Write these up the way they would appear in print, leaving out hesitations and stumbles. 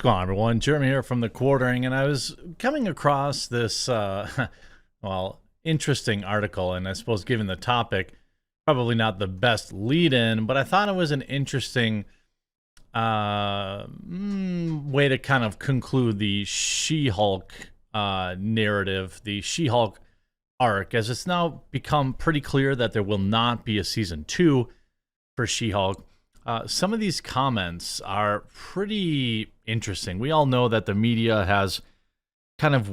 What's going on, everyone? Jeremy here from the Quartering, and I was coming across this, interesting article, and I suppose given the topic, probably not the best lead-in, but I thought it was an interesting way to kind of conclude the She-Hulk narrative, the She-Hulk arc, as it's now become pretty clear that there will not be a season 2 for She-Hulk. Some of these comments are pretty interesting. We all know that the media has kind of,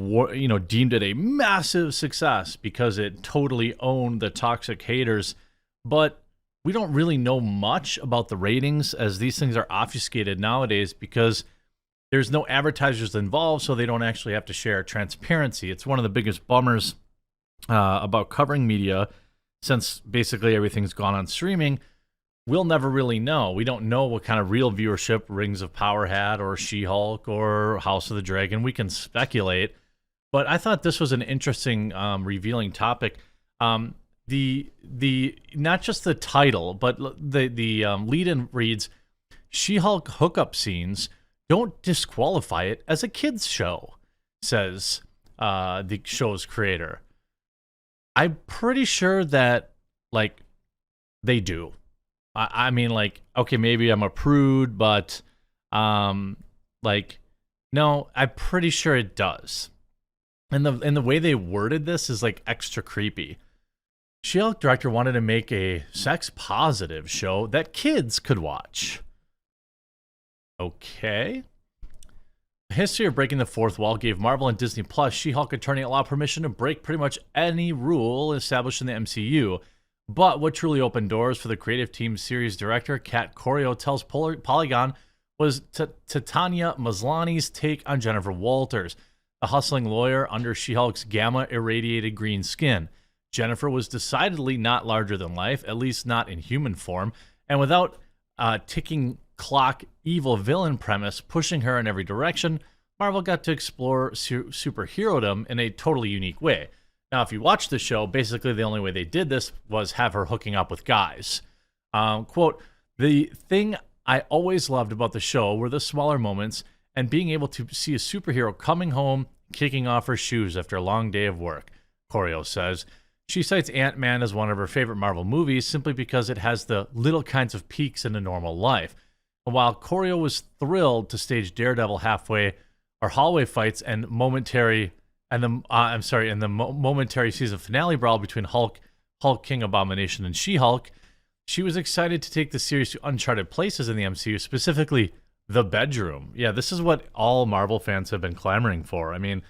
deemed it a massive success because it totally owned the toxic haters, but we don't really know much about the ratings, as these things are obfuscated nowadays because there's no advertisers involved, so they don't actually have to share transparency. It's one of the biggest bummers about covering media, since basically everything's gone on streaming. We'll never really know. We don't know what kind of real viewership Rings of Power had, or She-Hulk, or House of the Dragon. We can speculate, but I thought this was an interesting, revealing topic. The not just the title, but the lead-in reads, "She-Hulk hookup scenes don't disqualify it as a kids show," says the show's creator. I'm pretty sure that they do. I mean, okay, maybe I'm a prude, but, no, I'm pretty sure it does. And the way they worded this is, extra creepy. She-Hulk director wanted to make a sex-positive show that kids could watch. Okay. The history of breaking the fourth wall gave Marvel and Disney Plus She-Hulk attorney allow permission to break pretty much any rule established in the MCU. But what truly opened doors for the creative team's series director, Kat Corio, tells Polygon was Titania Maslany's take on Jennifer Walters, the hustling lawyer under She-Hulk's gamma-irradiated green skin. Jennifer was decidedly not larger than life, at least not in human form, and without a ticking clock evil villain premise pushing her in every direction, Marvel got to explore superherodom in a totally unique way. Now, if you watch the show, basically the only way they did this was have her hooking up with guys. Quote, "The thing I always loved about the show were the smaller moments and being able to see a superhero coming home, kicking off her shoes after a long day of work," Corio says. She cites Ant-Man as one of her favorite Marvel movies simply because it has the little kinds of peaks in a normal life. And while Corio was thrilled to stage Daredevil hallway fights and momentary season finale brawl between Hulk, King Abomination, and She-Hulk, she was excited to take the series to uncharted places in the MCU, specifically the bedroom. Yeah, this is what all Marvel fans have been clamoring for. I mean,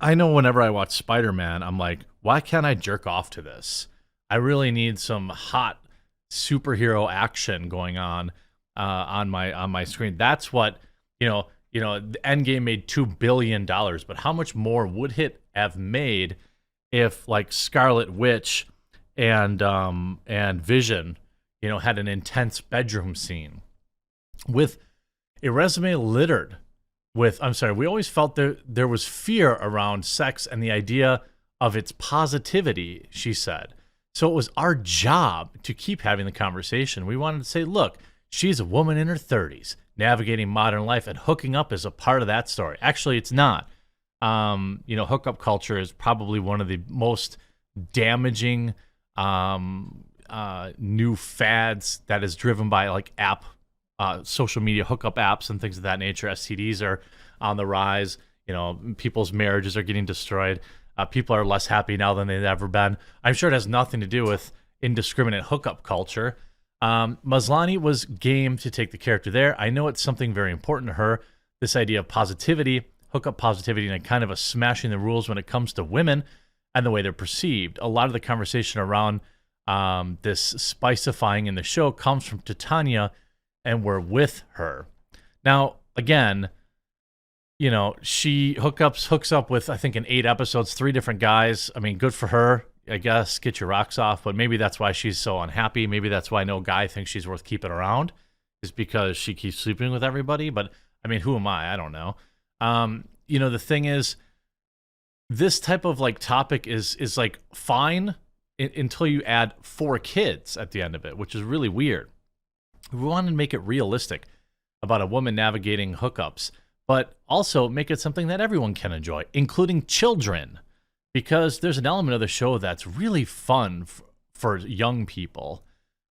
I know whenever I watch Spider-Man, I'm like, why can't I jerk off to this? I really need some hot superhero action going on my screen. That's what, the Endgame made $2 billion, but how much more would it have made if, Scarlet Witch and Vision, had an intense bedroom scene with a resume littered with, we always felt there was fear around sex and the idea of its positivity, she said. So it was our job to keep having the conversation. We wanted to say, look, she's a woman in her 30s, navigating modern life, and hooking up is a part of that story. Actually, it's not. Hookup culture is probably one of the most damaging new fads that is driven by social media hookup apps and things of that nature. STDs are on the rise. People's marriages are getting destroyed. People are less happy now than they've ever been. I'm sure it has nothing to do with indiscriminate hookup culture. Maslany was game to take the character there. I know it's something very important to her, this idea of positivity, hookup positivity, and kind of a smashing the rules when it comes to women and the way they're perceived. A lot of the conversation around this spicifying in the show comes from Titania, and we're with her. Now, again, she hooks up with, I think in 8 episodes, 3 different guys. I mean, good for her, I guess. Get your rocks off. But maybe that's why she's so unhappy. Maybe that's why no guy thinks she's worth keeping around, is because she keeps sleeping with everybody. But I mean, who am I? I don't know. The thing is, this type of topic is fine until you add 4 kids at the end of it, which is really weird. We wanted to make it realistic. about a woman navigating hookups, but also make it something that everyone can enjoy, including children, because there's an element of the show that's really fun for young people.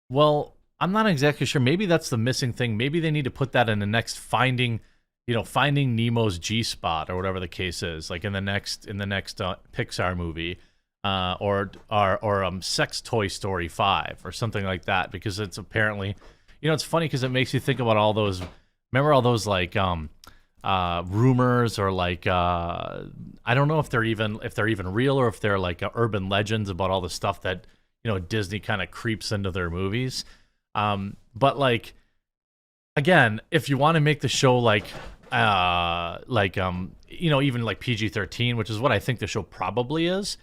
Well, I'm not exactly sure. Maybe that's the missing thing. Maybe they need to put that in the next Finding Nemo's G spot or whatever the case is, like in the next Pixar movie, or Sex Toy Story 5 or something like that, because it's apparently, it's funny because it makes you think about all those. Remember all those like rumors, or like I don't know if they're even real, or if they're like urban legends about all the stuff that Disney kind of creeps into their movies. But like, again, if you want to make the show like even like PG-13, which is what I think the show probably is,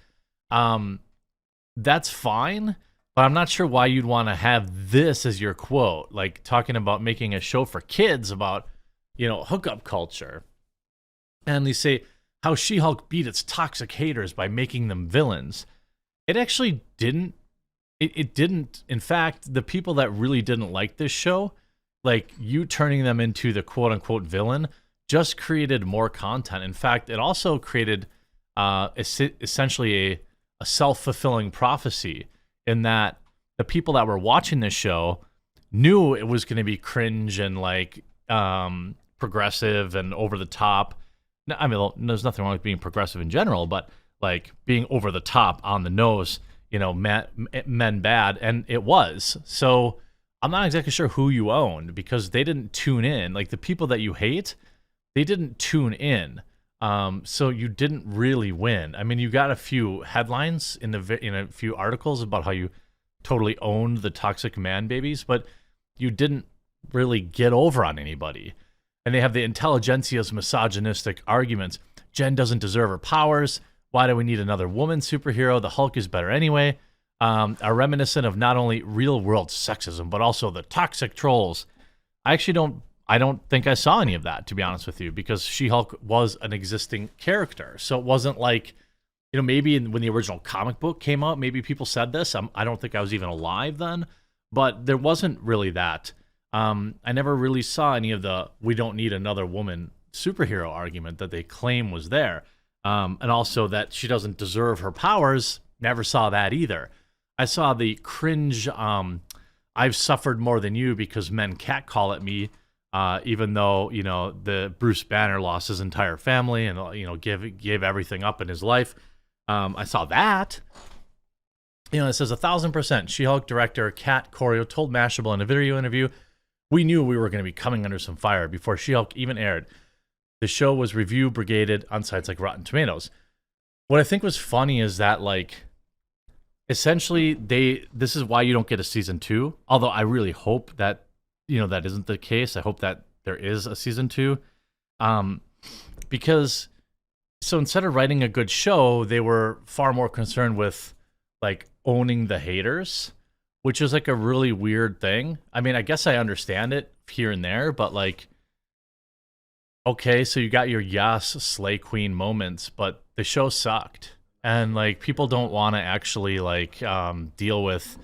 that's fine. But I'm not sure why you'd want to have this as your quote, like talking about making a show for kids about, hookup culture. And they say how She-Hulk beat its toxic haters by making them villains. It actually didn't. It didn't. In fact, the people that really didn't like this show, like you turning them into the quote-unquote villain, just created more content. In fact, it also created essentially a self-fulfilling prophecy, in that the people that were watching this show knew it was going to be cringe and like progressive and over the top. I mean, there's nothing wrong with being progressive in general, but like being over the top, on the nose, men bad, and it was. So I'm not exactly sure who you owned, because they didn't tune in. Like the people that you hate, they didn't tune in. So you didn't really win. I mean, you got a few headlines in a few articles about how you totally owned the toxic man babies, but you didn't really get over on anybody. And they have the intelligentsia's misogynistic arguments. Jen doesn't deserve her powers. Why do we need another woman superhero? The Hulk is better anyway. Are reminiscent of not only real world sexism, but also the toxic trolls. I don't think I saw any of that, to be honest with you, because She-Hulk was an existing character. So it wasn't like, maybe when the original comic book came out, maybe people said this. I don't think I was even alive then, but there wasn't really that. I never really saw any of the "we don't need another woman" superhero argument that they claim was there. And also that she doesn't deserve her powers. Never saw that either. I saw the cringe, I've suffered more than you because men catcall at me, even though, the Bruce Banner lost his entire family and, gave everything up in his life. I saw that. It says 1,000%. She-Hulk director Kat Corio told Mashable in a video interview, "We knew we were going to be coming under some fire before She-Hulk even aired. The show was review brigaded on sites like Rotten Tomatoes." What I think was funny is that, like, essentially this is why you don't get a season 2. Although I really hope that, that isn't the case. I hope that there is a season 2. Because so instead of writing a good show, they were far more concerned with like owning the haters, which is like a really weird thing. I mean, I guess I understand it here and there, but like, okay, so you got your Slay Queen moments, but the show sucked. And like, people don't want to actually like deal with,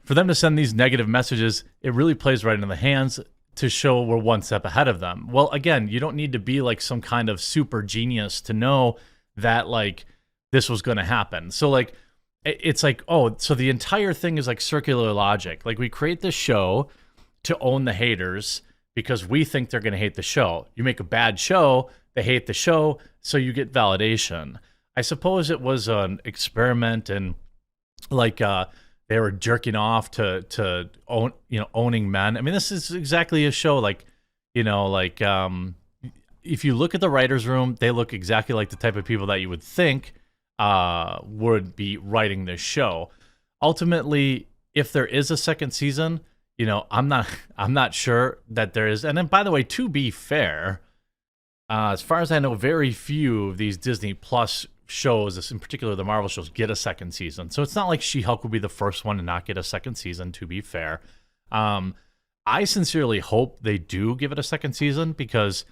for them to send these negative messages, it really plays right into the hands to show we're one step ahead of them. Well, again, you don't need to be like some kind of super genius to know that like this was going to happen. So like, it's like, oh, so the entire thing is like circular logic. Like we create this show to own the haters because we think they're going to hate the show. You make a bad show, they hate the show, so you get validation. I suppose it was an experiment and like they were jerking off to own, owning men. I mean, this is exactly a show like, if you look at the writer's room, they look exactly like the type of people that you would think would be writing this show. Ultimately, if there is a second season, I'm not sure that there is. And then, by the way, to be fair, as far as I know, very few of these Disney Plus shows, in particular the Marvel shows, get a second season. So it's not like She-Hulk will be the first one to not get a second season, to be fair. I sincerely hope they do give it a second season because,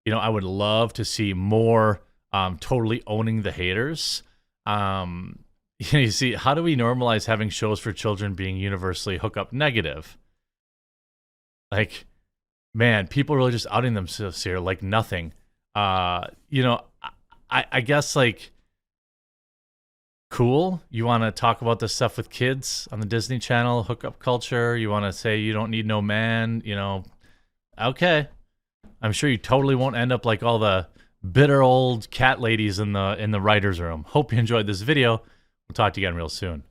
I would love to see more totally owning the haters. You see, how do we normalize having shows for children being universally hookup negative? Like, Man, people really just outing themselves here like nothing. You know, I guess like cool. You want to talk about this stuff with kids on the Disney Channel, hookup culture. You want to say you don't need no man, you know. Okay. I'm sure you totally won't end up like all the bitter old cat ladies in the writer's room. Hope you enjoyed this video. We'll talk to you again real soon.